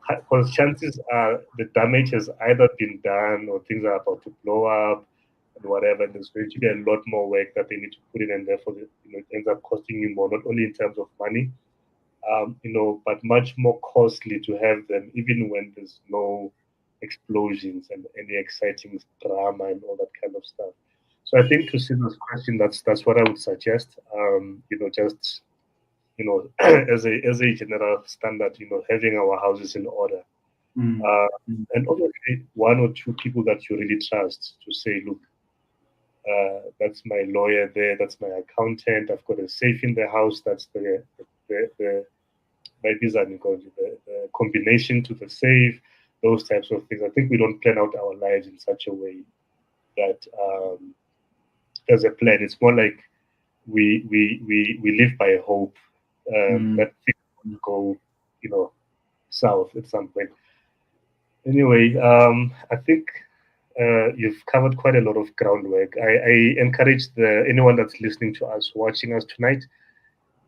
because chances are the damage has either been done or things are about to blow up and whatever. And there's going to be a lot more work that they need to put in, and therefore, it ends up costing you more, not only in terms of money, but much more costly to have them, even when there's no explosions and any exciting drama and all that kind of stuff. So I think to see this question, that's what I would suggest. Just as a general standard, having our houses in order, Mm. uh, Mm. and obviously one or two people that you really trust to say, look, that's my lawyer there, that's my accountant. I've got a safe in the house. That's the maybe the combination to the safe, those types of things. I think we don't plan out our lives in such a way that there's a plan. It's more like we live by hope Mm. that things will go, south at some point. Anyway, I think you've covered quite a lot of groundwork. I encourage anyone that's listening to us, watching us tonight,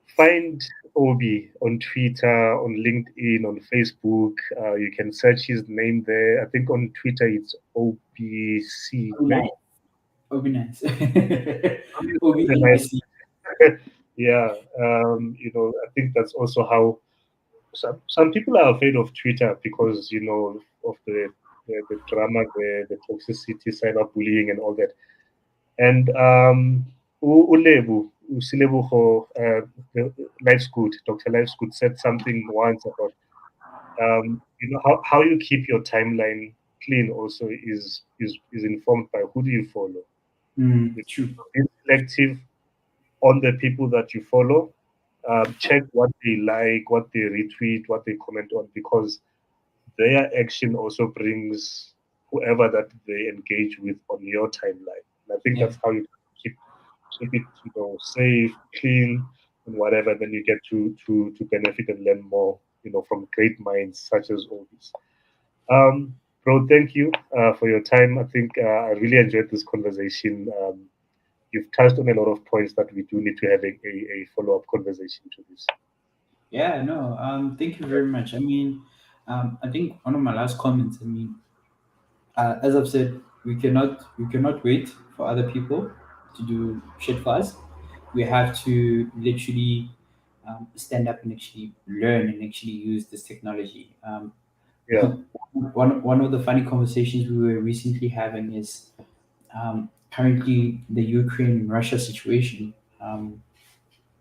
find Obi on Twitter, on LinkedIn, on Facebook. You can search his name there. I think on Twitter it's OBC. Oh, Right? nice. Oh, be nice. Oh, be It's a nice, NIC. yeah. I think that's also how some people are afraid of Twitter because of the drama, the toxicity, cyberbullying, and all that. And Usilebuho, Life's Good, Dr. Life's Good said something once about how you keep your timeline clean also is informed by who do you follow. Mm. If True. you're selective on the people that you follow, check what they like, what they retweet, what they comment on, because their action also brings whoever that they engage with on your timeline. And I think Yeah. that's how you keep it, safe, clean, and whatever. Then you get to benefit and learn more, from great minds such as all these. Bro, thank you for your time. I think I really enjoyed this conversation. You've touched on a lot of points that we do need to have a follow up conversation to this. Yeah, no, thank you very much. I mean, I think one of my last comments, I mean, as I've said, we cannot wait for other people to do shit for us. We have to literally stand up and actually learn and actually use this technology. Yeah, One of the funny conversations we were recently having is currently the Ukraine and Russia situation.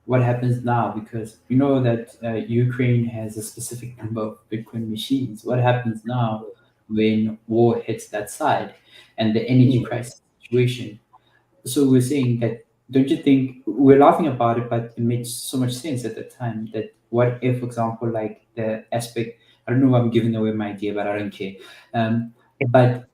What happens now? Because you know that Ukraine has a specific number of Bitcoin machines. What happens now when war hits that side and the energy mm, crisis situation? So we're saying that, don't you think we're laughing about it, but it made so much sense at the time that what if, for example, like the aspect, I don't know why I'm giving away my idea, but I don't care. But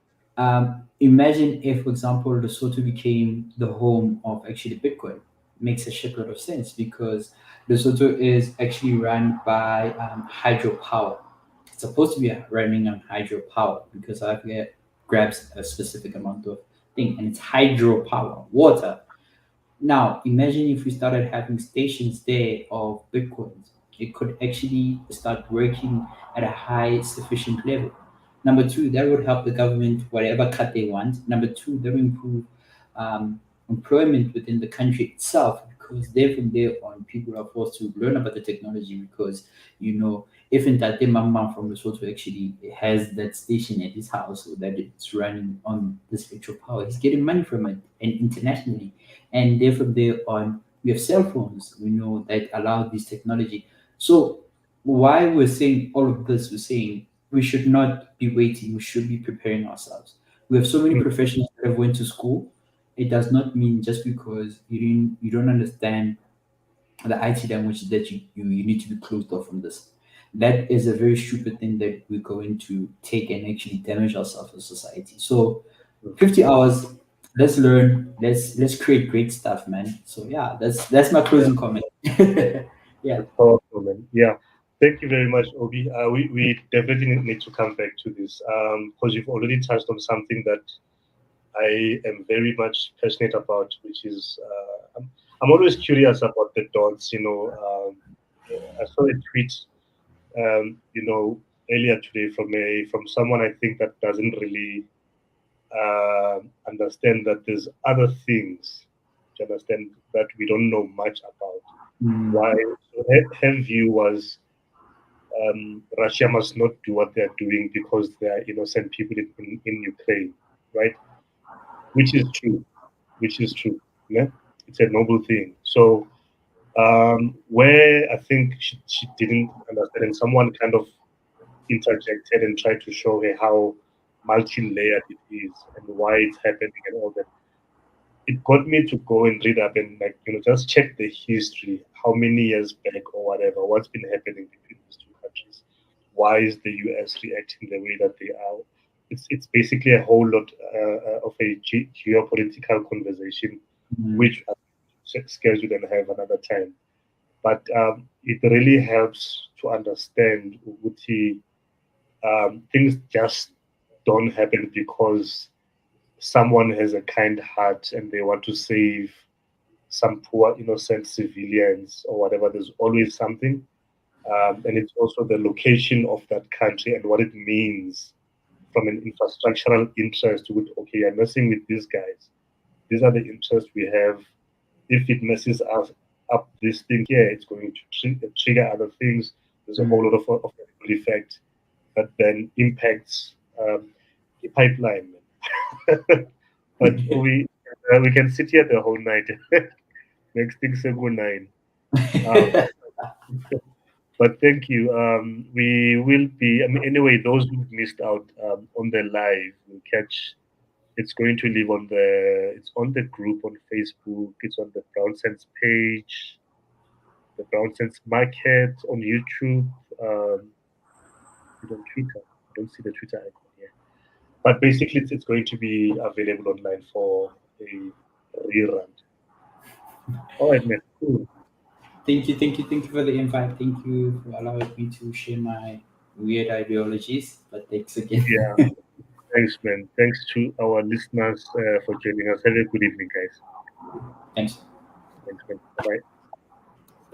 imagine if, for example, Lesotho became the home of actually Bitcoin. Makes a shitload of sense because Lesotho is actually run by hydropower. It's supposed to be running on hydropower because Africa grabs a specific amount of thing, and it's hydropower, water. Now, imagine if we started having stations there of Bitcoins. It could actually start working at a high sufficient level. Number two, that would help the government, whatever cut they want. Number two, that would improve employment within the country itself because then from there on, people are forced to learn about the technology because, if Ntate Mama from Lesotho actually has that station at his house or that it's running on this electrical power, he's getting money from it and internationally. And then from there on, we have cell phones, that allow this technology. So why we're saying all of this, we're saying we should not be waiting, we should be preparing ourselves. We have so many mm, professionals that have went to school. It does not mean just because you don't understand the IT language that you need to be closed off from this. That is a very stupid thing that we're going to take and actually damage ourselves as a society. So mm. 50 hours, let's learn, let's create great stuff, man. So yeah, that's my Yeah, closing comment. Yeah. that's powerful, man. Yeah. Thank you very much, Obi. We definitely need to come back to this because you've already touched on something that I am very much passionate about, which is I'm always curious about the dots. I saw a tweet, earlier today from someone I think that doesn't really understand that there's other things to understand that we don't know much about. Mm, Why? So her view was Russia must not do what they're doing because they are innocent people in Ukraine, right? Which is true. Which is true. Yeah? It's a noble thing. So where I think she didn't understand, and someone kind of interjected and tried to show her how multi-layered it is and why it's happening and all that. It got me to go and read up and just check the history, how many years back or whatever, what's been happening between these two countries. Why is the US reacting the way that they are? It's basically a whole lot of a geopolitical conversation, mm, which I'm scheduled and have another time. But it really helps to understand Uguti, things just don't happen because someone has a kind heart and they want to save some poor innocent civilians or whatever. There's always something, and it's also the location of that country and what it means from an infrastructural interest. With okay, you're messing with these guys. These are the interests we have. If it messes us up this thing here, it's going to trigger other things. There's a whole mm. lot of ripple effect that then impacts the pipeline. But we can sit here the whole night. Next thing, 7 9. Um, but thank you. We will be. I mean, anyway, those who missed out on the live will catch. It's going to live on the. It's on the group on Facebook. It's on the BrownSense page, the BrownSense Market on YouTube. It's on Twitter. don't see the Twitter icon here. But basically, it's going to be available online for a rerun. All right, man. Cool. Thank you for the invite. Thank you for allowing me to share my weird ideologies. But thanks again. Yeah. Thanks, man. Thanks to our listeners for joining us. Have a good evening, guys. Thanks. Thanks, man. Bye bye.